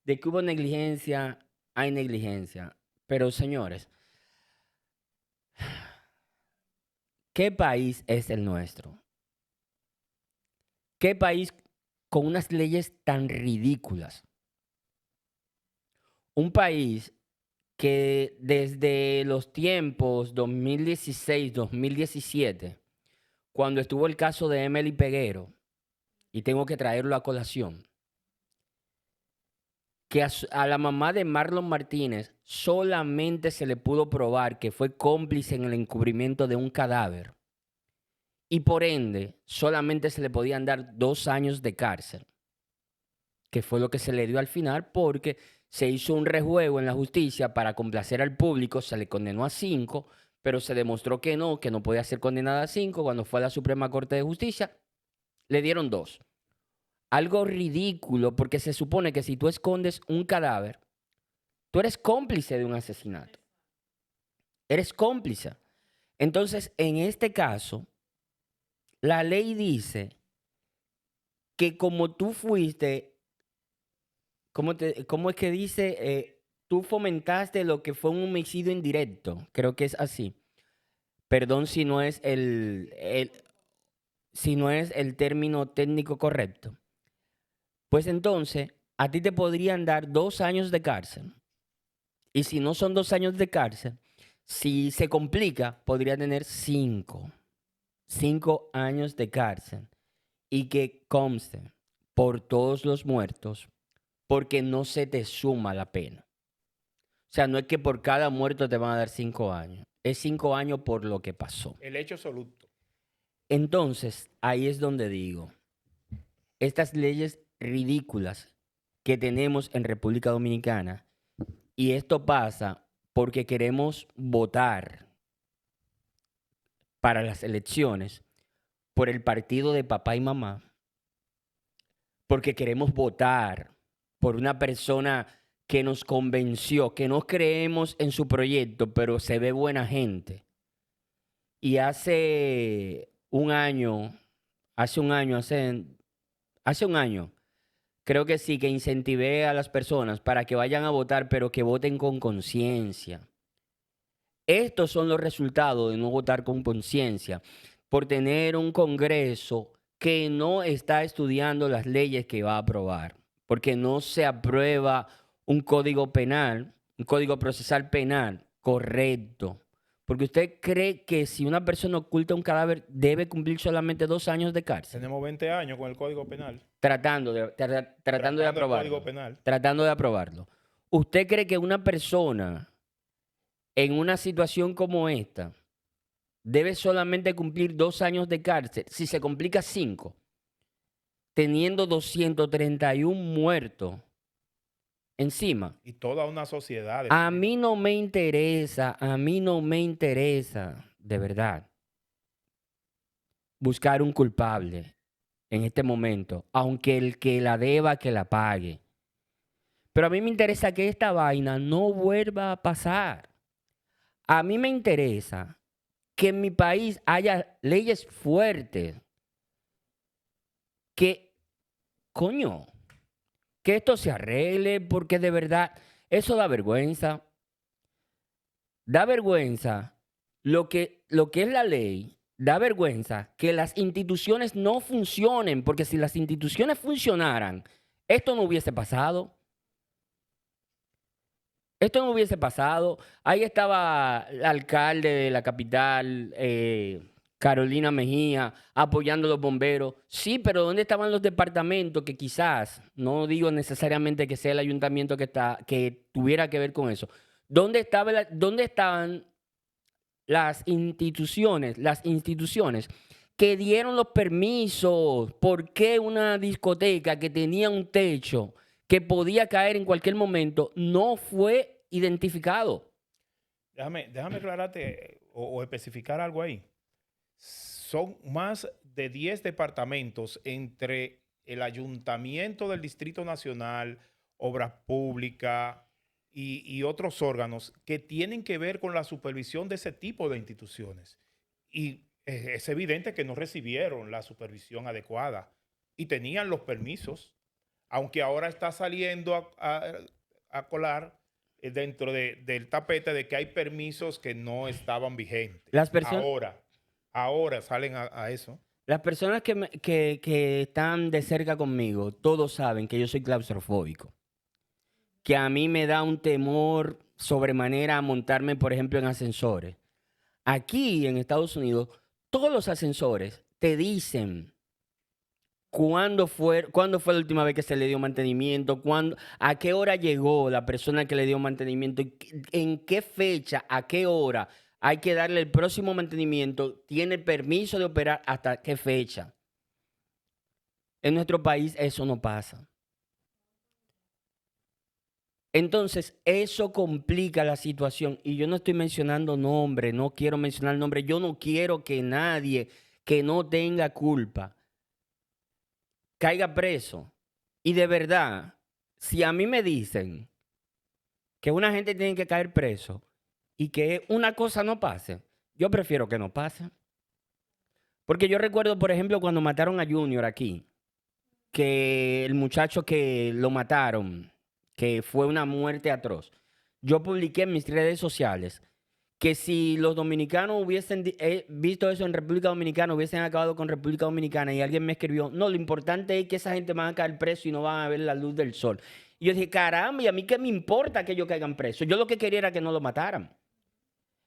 De que hubo negligencia, hay negligencia. Pero señores, ¿qué país es el nuestro? ¿Qué país con unas leyes tan ridículas? Un país que desde los tiempos 2016-2017, cuando estuvo el caso de Emily Peguero, y tengo que traerlo a colación, que a la mamá de Marlon Martínez solamente se le pudo probar que fue cómplice en el encubrimiento de un cadáver, y por ende solamente se le podían dar 2 años de cárcel, que fue lo que se le dio al final, porque se hizo un rejuego en la justicia para complacer al público, se le condenó a 5, pero se demostró que no podía ser condenada a 5. Cuando fue a la Suprema Corte de Justicia, le dieron 2. Algo ridículo porque se supone que si tú escondes un cadáver, tú eres cómplice de un asesinato. Eres cómplice. Entonces, en este caso, la ley dice que como tú fuiste, ¿cómo es que dice? Tú fomentaste lo que fue un homicidio indirecto. Creo que es así. Perdón si no es si no es el término técnico correcto. Pues entonces, a ti te podrían dar 2 años de cárcel. Y si no son 2 años de cárcel, si se complica, podría tener 5. 5 años de cárcel. Y que conste por todos los muertos, porque no se te suma la pena. O sea, no es que por cada muerto te van a dar 5 años. Es 5 años por lo que pasó. El hecho absoluto. Entonces, ahí es donde digo, estas leyes ridículas que tenemos en República Dominicana, y esto pasa porque queremos votar para las elecciones por el partido de papá y mamá, porque queremos votar por una persona que nos convenció, que no creemos en su proyecto, pero se ve buena gente. Y hace un año, creo que sí, que incentivé a las personas para que vayan a votar, pero que voten con conciencia. Estos son los resultados de no votar con conciencia, por tener un Congreso que no está estudiando las leyes que va a aprobar, porque no se aprueba un código penal, un código procesal penal correcto. Porque usted cree que si una persona oculta un cadáver debe cumplir solamente 2 años de cárcel. Tenemos 20 años con el Código Penal. Tratando de aprobarlo. El Código Penal. Tratando de aprobarlo. ¿Usted cree que una persona en una situación como esta debe solamente cumplir 2 años de cárcel, si se complica 5, teniendo 231 muertos encima? Y toda una sociedad. A mí no me interesa, de verdad, buscar un culpable en este momento, aunque el que la deba, que la pague. Pero a mí me interesa que esta vaina no vuelva a pasar. A mí me interesa que en mi país haya leyes fuertes. Que, coño, que esto se arregle, porque de verdad, eso da vergüenza. Da vergüenza lo que es la ley. Da vergüenza que las instituciones no funcionen, porque si las instituciones funcionaran, esto no hubiese pasado. Esto no hubiese pasado. Ahí estaba el alcalde de la capital, Carolina Mejía, apoyando a los bomberos. Sí, pero ¿dónde estaban los departamentos que quizás, no digo necesariamente que sea el ayuntamiento que tuviera que ver con eso? ¿Dónde estaban las instituciones que dieron los permisos? ¿Por qué una discoteca que tenía un techo que podía caer en cualquier momento no fue identificado? Déjame aclararte o especificar algo ahí. Son más de 10 departamentos entre el Ayuntamiento del Distrito Nacional, Obras Públicas y otros órganos que tienen que ver con la supervisión de ese tipo de instituciones. Y es evidente que no recibieron la supervisión adecuada y tenían los permisos, aunque ahora está saliendo a colar dentro del tapete de que hay permisos que no estaban vigentes. Las personas... Ahora salen a eso. Las personas que están de cerca conmigo, todos saben que yo soy claustrofóbico. Que a mí me da un temor sobremanera a montarme, por ejemplo, en ascensores. Aquí en Estados Unidos, todos los ascensores te dicen cuándo fue la última vez que se le dio mantenimiento, a qué hora llegó la persona que le dio mantenimiento, en qué fecha, a qué hora hay que darle el próximo mantenimiento, tiene permiso de operar hasta qué fecha. En nuestro país eso no pasa. Entonces, eso complica la situación. Y yo no estoy mencionando nombre, no quiero mencionar nombre. Yo no quiero que nadie que no tenga culpa caiga preso. Y de verdad, si a mí me dicen que una gente tiene que caer preso y que una cosa no pase, yo prefiero que no pase. Porque yo recuerdo, por ejemplo, cuando mataron a Junior aquí, que el muchacho que lo mataron, que fue una muerte atroz, yo publiqué en mis redes sociales que si los dominicanos hubiesen visto eso en República Dominicana, hubiesen acabado con República Dominicana, y alguien me escribió, no, lo importante es que esa gente van a caer preso y no van a ver la luz del sol. Y yo dije, caramba, ¿y a mí qué me importa que ellos caigan presos? Yo lo que quería era que no lo mataran.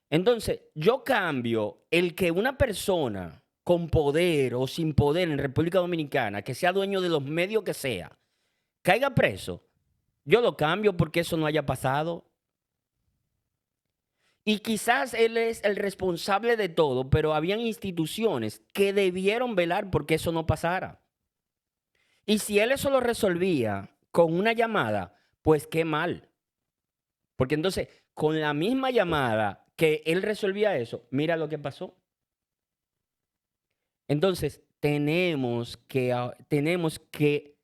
Entonces, yo cambio el que una persona con poder o sin poder en República Dominicana, que sea dueño de los medios que sea, caiga preso. Yo lo cambio porque eso no haya pasado. Y quizás él es el responsable de todo, pero habían instituciones que debieron velar porque eso no pasara. Y si él eso lo resolvía con una llamada, pues qué mal. Porque entonces, con la misma llamada que él resolvía eso, mira lo que pasó. Entonces, tenemos que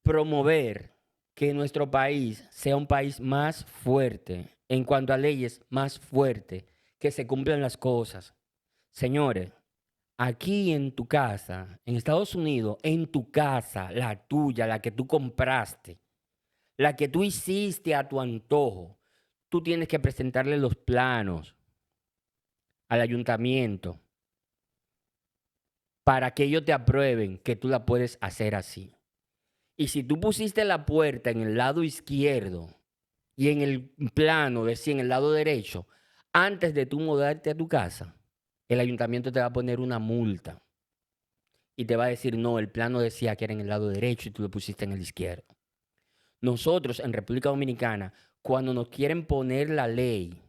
promover que nuestro país sea un país más fuerte, en cuanto a leyes, más fuerte, que se cumplan las cosas. Señores, aquí en tu casa, en Estados Unidos, en tu casa, la tuya, la que tú compraste, la que tú hiciste a tu antojo, tú tienes que presentarle los planos al ayuntamiento para que ellos te aprueben que tú la puedes hacer así. Y si tú pusiste la puerta en el lado izquierdo y en el plano, decía, en el lado derecho, antes de tú mudarte a tu casa, el ayuntamiento te va a poner una multa y te va a decir, no, el plano decía que era en el lado derecho y tú lo pusiste en el izquierdo. Nosotros en República Dominicana, cuando nos quieren poner la ley,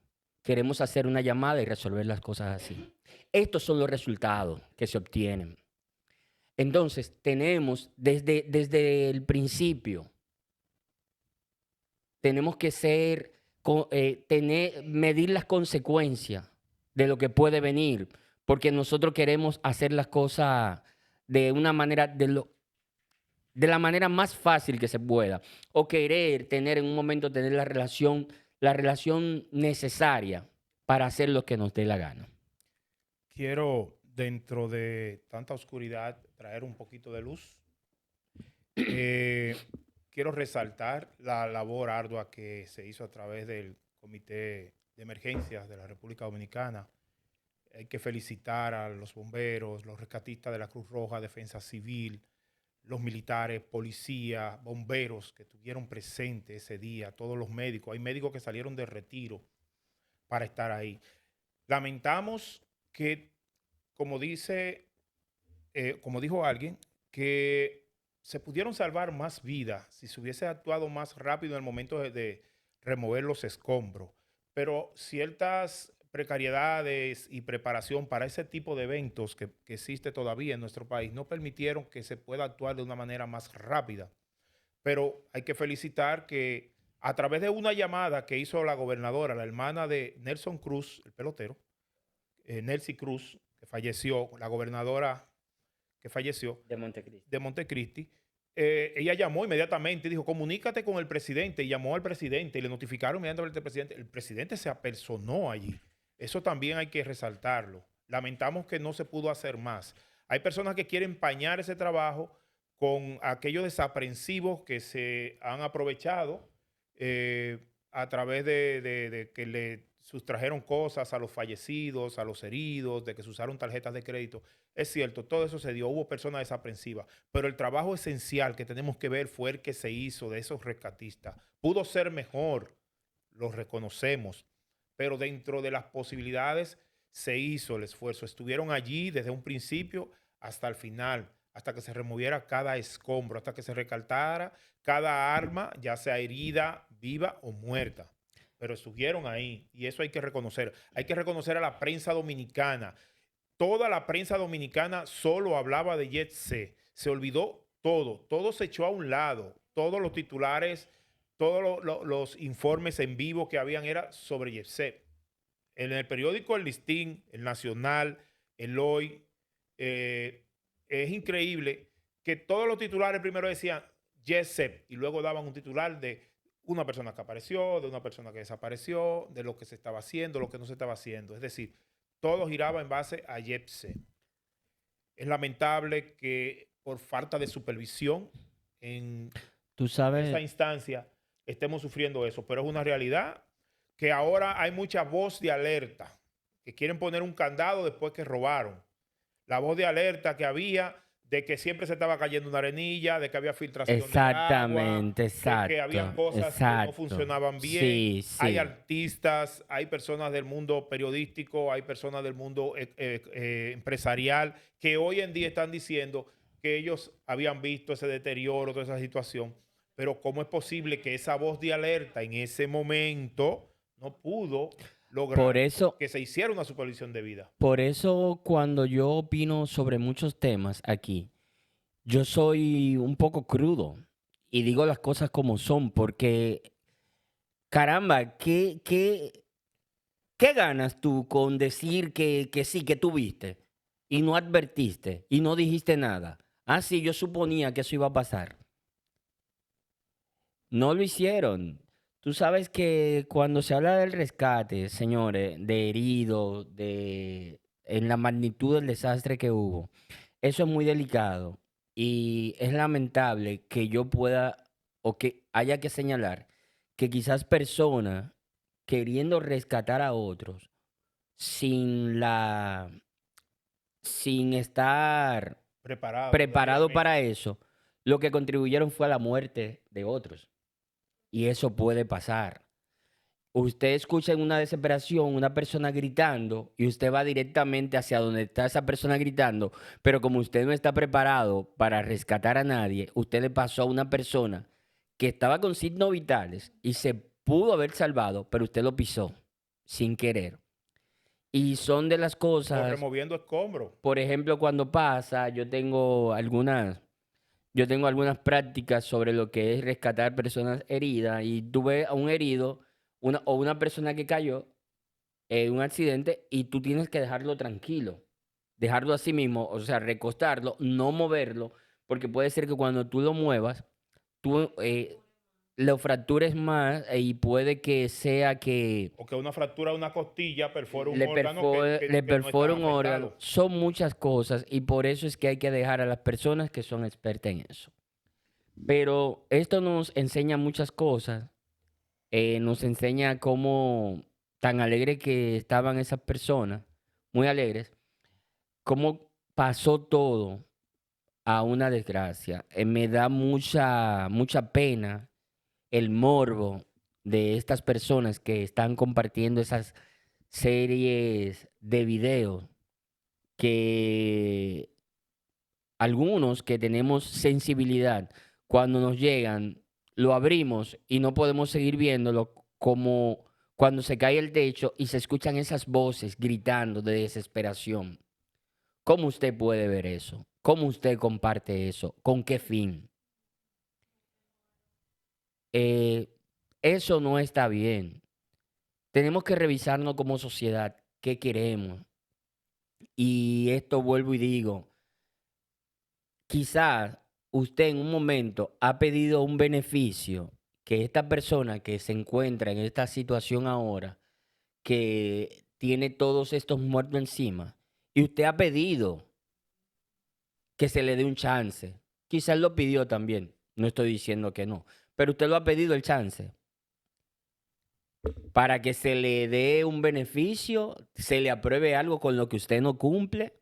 queremos hacer una llamada y resolver las cosas así. Estos son los resultados que se obtienen. Entonces, tenemos desde el principio, tenemos que medir las consecuencias de lo que puede venir, porque nosotros queremos hacer las cosas de una manera, de la manera más fácil que se pueda, o querer tener en un momento, tener la relación necesaria para hacer lo que nos dé la gana. Quiero, dentro de tanta oscuridad, traer un poquito de luz. Quiero resaltar la labor ardua que se hizo a través del Comité de Emergencias de la República Dominicana. Hay que felicitar a los bomberos, los rescatistas de la Cruz Roja, Defensa Civil, los militares, policías, bomberos que estuvieron presentes ese día, todos los médicos. Hay médicos que salieron de retiro para estar ahí. Lamentamos que, como dijo alguien, que se pudieron salvar más vidas si se hubiese actuado más rápido en el momento de remover los escombros. Pero ciertas precariedades y preparación para ese tipo de eventos que existe todavía en nuestro país no permitieron que se pueda actuar de una manera más rápida. Pero hay que felicitar que a través de una llamada que hizo la gobernadora, la hermana de Nelson Cruz, el pelotero, Nelcy Cruz, que falleció, la gobernadora que falleció de Montecristi, ella llamó inmediatamente y dijo, comunícate con el presidente, y llamó al presidente y le notificaron inmediatamente al presidente. El presidente se apersonó allí. Eso también hay que resaltarlo. Lamentamos que no se pudo hacer más. Hay personas que quieren empañar ese trabajo con aquellos desaprensivos que se han aprovechado a través de que le sustrajeron cosas a los fallecidos, a los heridos, de que se usaron tarjetas de crédito. Es cierto, todo eso se dio, hubo personas desaprensivas, pero el trabajo esencial que tenemos que ver fue el que se hizo de esos rescatistas. Pudo ser mejor, lo reconocemos, pero dentro de las posibilidades se hizo el esfuerzo. Estuvieron allí desde un principio hasta el final, hasta que se removiera cada escombro, hasta que se recaltara cada arma, ya sea herida, viva o muerta. Pero estuvieron ahí y eso hay que reconocer. Hay que reconocer a la prensa dominicana. Toda la prensa dominicana solo hablaba de Jet C. Se olvidó todo. Todo se echó a un lado. Todos los titulares, todos los informes en vivo que habían era sobre Jet C. En el periódico El Listín, El Nacional, El Hoy, es increíble que todos los titulares primero decían Jesep y luego daban un titular de una persona que apareció, de una persona que desapareció, de lo que se estaba haciendo, lo que no se estaba haciendo. Es decir, todo giraba en base a Jepse. Es lamentable que por falta de supervisión en Tú esa sabes, instancia estemos sufriendo eso, pero es una realidad que ahora hay mucha voz de alerta, que quieren poner un candado después que robaron. La voz de alerta que había de que siempre se estaba cayendo una arenilla, de que había filtración de agua, exactamente, de que habían exacto, cosas que no exacto. funcionaban bien. Sí, Hay sí. artistas, hay personas del mundo periodístico, hay personas del mundo empresarial que hoy en día están diciendo que ellos habían visto ese deterioro, toda esa situación, pero ¿cómo es posible que esa voz de alerta en ese momento no pudo Por lograr eso, que se hiciera una supervisión debida? por eso cuando yo opino sobre muchos temas aquí, yo soy un poco crudo y digo las cosas como son, porque caramba, ¿qué ganas tú con decir que sí, que tú viste y no advertiste y no dijiste nada? Ah, sí, yo suponía que eso iba a pasar. No lo hicieron. Tú sabes que cuando se habla del rescate, señores, de heridos, en la magnitud del desastre que hubo, eso es muy delicado y es lamentable que yo pueda o que haya que señalar que quizás personas queriendo rescatar a otros sin sin estar Preparado preparado previamente. para eso, lo que contribuyeron fue a la muerte de otros. Y eso puede pasar. Usted escucha en una desesperación una persona gritando y usted va directamente hacia donde está esa persona gritando, pero como usted no está preparado para rescatar a nadie, usted le pasó a una persona que estaba con signos vitales y se pudo haber salvado, pero usted lo pisó sin querer. Y son de las O cosas, removiendo escombros. por ejemplo, cuando pasa, yo tengo algunas prácticas sobre lo que es rescatar personas heridas y tú ves a un herido o una persona que cayó en un accidente y tú tienes que dejarlo tranquilo, dejarlo así mismo, o sea, recostarlo, no moverlo, porque puede ser que cuando tú lo muevas, tú lo fractures más y puede que sea que O que una fractura de una costilla perfora un le órgano que, perfore, que- le que no está perfore un órgano. afectado. Son muchas cosas y por eso es que hay que dejar a las personas que son expertas en eso. Pero esto nos enseña muchas cosas. Nos enseña cómo tan alegre que estaban esas personas, muy alegres, cómo pasó todo a una desgracia. Me da mucha pena el morbo de estas personas que están compartiendo esas series de videos que algunos que tenemos sensibilidad, cuando nos llegan, lo abrimos y no podemos seguir viéndolo como cuando se cae el techo y se escuchan esas voces gritando de desesperación. ¿Cómo usted puede ver eso? ¿Cómo usted comparte eso? ¿Con qué fin? Eh, Eso no está bien. Tenemos que revisarnos como sociedad qué queremos. Y esto vuelvo y digo, quizás usted en un momento ha pedido un beneficio que esta persona que se encuentra en esta situación ahora, que tiene todos estos muertos encima, y usted ha pedido que se le dé un chance. Quizás lo pidió también, no estoy diciendo que no, pero usted lo ha pedido el chance para que se le dé un beneficio, se le apruebe algo con lo que usted no cumple,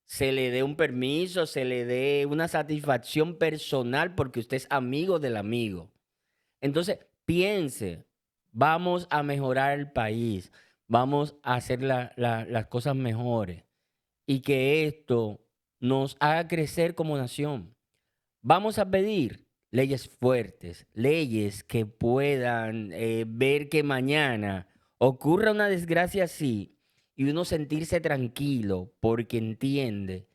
se le dé un permiso, se le dé una satisfacción personal porque usted es amigo del amigo. Entonces, piense, vamos a mejorar el país, vamos a hacer las cosas mejores y que esto nos haga crecer como nación. Vamos a pedir leyes fuertes, leyes que puedan ver que mañana ocurra una desgracia así y uno sentirse tranquilo porque entiende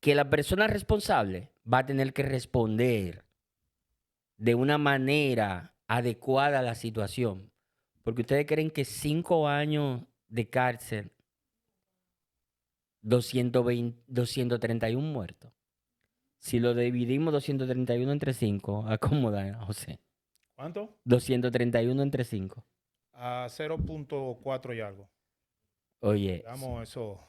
que la persona responsable va a tener que responder de una manera adecuada a la situación. Porque ustedes creen que 5 años de cárcel, 231 muertos. Si lo dividimos 231 entre 5, acomoda, José. ¿Cuánto? 231 entre 5. A 0.4 y algo. Oye, Damos eso.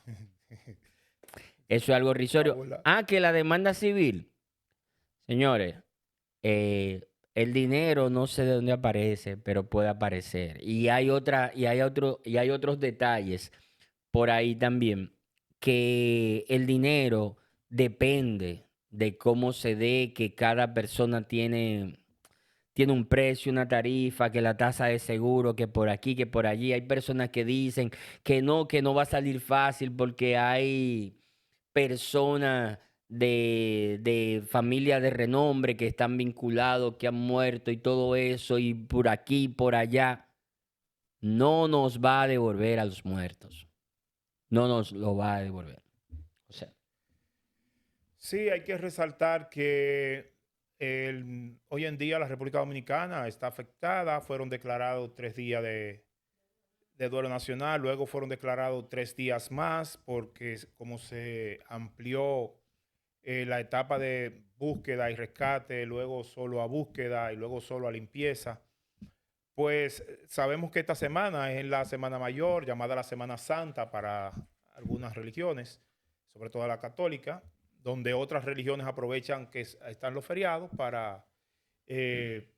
eso es algo irrisorio. Fábula. Ah, que la demanda civil. Señores, el dinero no sé de dónde aparece, pero puede aparecer. Y hay otros detalles por ahí también, que el dinero depende de cómo se dé, que cada persona tiene un precio, una tarifa, que la tasa de seguro, que por aquí, que por allí. Hay personas que dicen que no va a salir fácil porque hay personas de familia de renombre que están vinculados, que han muerto y todo eso, y por aquí, por allá. No nos va a devolver a los muertos. No nos lo va a devolver. O sea, Sí, hay que resaltar que hoy en día la República Dominicana está afectada. Fueron declarados 3 días de duelo nacional, luego fueron declarados 3 días más porque como se amplió la etapa de búsqueda y rescate, luego solo a búsqueda y luego solo a limpieza, pues sabemos que esta semana es la Semana Mayor, llamada la Semana Santa para algunas religiones, sobre todo la católica, donde otras religiones aprovechan que están los feriados para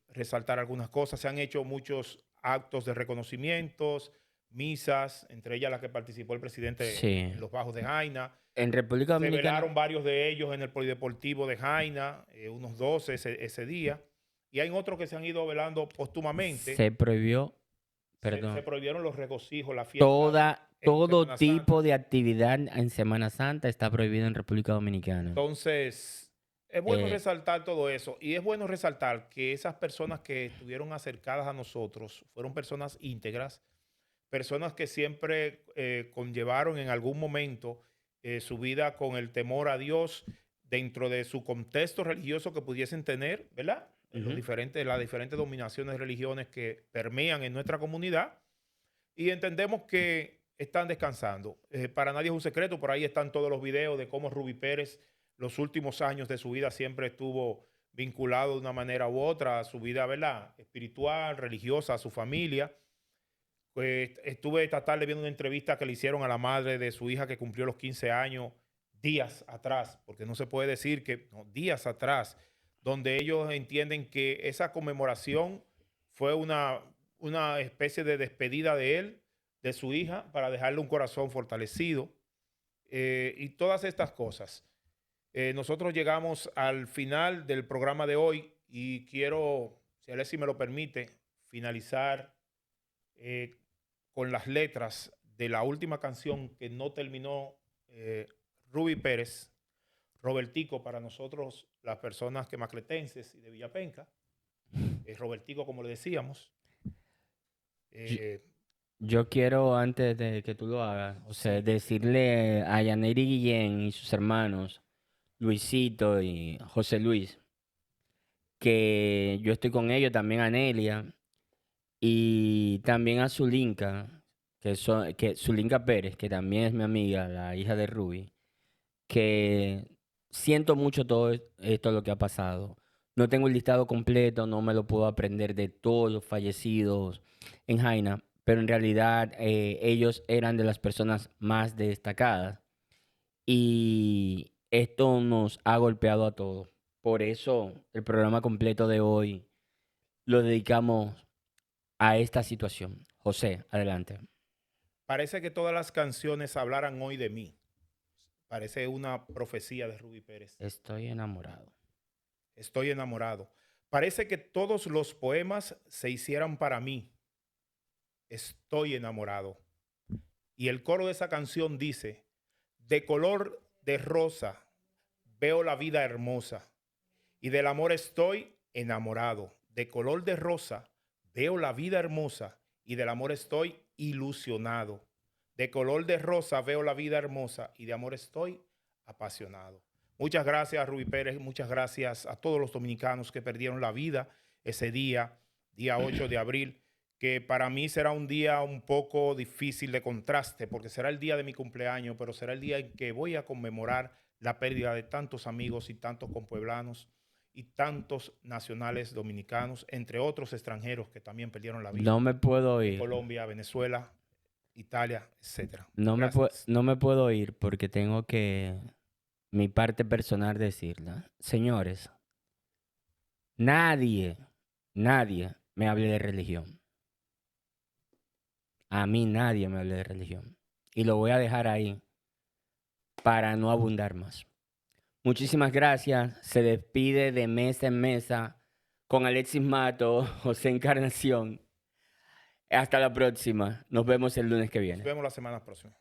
resaltar algunas cosas. Se han hecho muchos actos de reconocimientos, misas, entre ellas la que participó el presidente sí. en los Bajos de Jaina. En República Se Dominicana. velaron varios de ellos en el Polideportivo de Jaina, unos 12 ese día. Y hay otros que se han ido velando póstumamente. Se prohibió, Se perdón, prohibieron los regocijos, las fiestas. todo Semana tipo Santa. de actividad en Semana Santa está prohibido en República Dominicana. Entonces, es bueno Eh, resaltar todo eso. Y es bueno resaltar que esas personas que estuvieron acercadas a nosotros fueron personas íntegras, personas que siempre conllevaron en algún momento su vida con el temor a Dios dentro de su contexto religioso que pudiesen tener, ¿verdad? En Ujú. las diferentes dominaciones de religiones que permean en nuestra comunidad. Y entendemos que están descansando. Para nadie es un secreto, por ahí están todos los videos de cómo Rubí Pérez los últimos años de su vida siempre estuvo vinculado de una manera u otra a su vida, ¿verdad? Espiritual, religiosa, a su familia. Pues estuve esta tarde viendo una entrevista que le hicieron a la madre de su hija que cumplió los 15 años días atrás, porque no se puede decir que no, días atrás, donde ellos entienden que esa conmemoración fue una especie de despedida de él, de su hija, para dejarle un corazón fortalecido y todas estas cosas. Nosotros llegamos al final del programa de hoy y quiero, si Alexis me lo permite, finalizar con las letras de la última canción que no terminó Rubí Pérez, Robertico para nosotros, las personas que macletenses y de Villapenca, Robertico como le decíamos. Yo quiero, antes de que tú lo hagas, o sea, Sí. decirle a Yaneri Guillén y sus hermanos, Luisito y José Luis, que yo estoy con ellos, también a Nelia, y también a Zulinka, que Zulinka Pérez, que también es mi amiga, la hija de Ruby, que siento mucho todo esto lo que ha pasado. No tengo el listado completo, no me lo puedo aprender de todos los fallecidos en Jaina, pero en realidad ellos eran de las personas más destacadas y esto nos ha golpeado a todos. Por eso el programa completo de hoy lo dedicamos a esta situación. José, adelante. Parece que todas las canciones hablaran hoy de mí. Parece una profecía de Rubí Pérez. Estoy enamorado. Estoy enamorado. Parece que todos los poemas se hicieran para mí. Estoy enamorado. Y el coro de esa canción dice, de color de rosa veo la vida hermosa y del amor estoy enamorado. De color de rosa veo la vida hermosa y del amor estoy ilusionado. De color de rosa veo la vida hermosa y de amor estoy apasionado. Muchas gracias, Rubí Pérez. Muchas gracias a todos los dominicanos que perdieron la vida ese día 8 de abril. que para mí será un día un poco difícil de contraste, porque será el día de mi cumpleaños, pero será el día en que voy a conmemorar la pérdida de tantos amigos y tantos compueblanos y tantos nacionales dominicanos, entre otros extranjeros que también perdieron la vida. No me puedo ir. Colombia, Venezuela, Italia, etcétera. No Gracias. me puedo ir porque tengo que mi parte personal decirla. Señores, nadie me hable de religión. A mí nadie me hable de religión. Y lo voy a dejar ahí para no abundar más. Muchísimas gracias. Se despide de Mesa en Mesa con Alexis Mato, José Encarnación. Hasta la próxima. Nos vemos el lunes que viene. Nos vemos la semana próxima.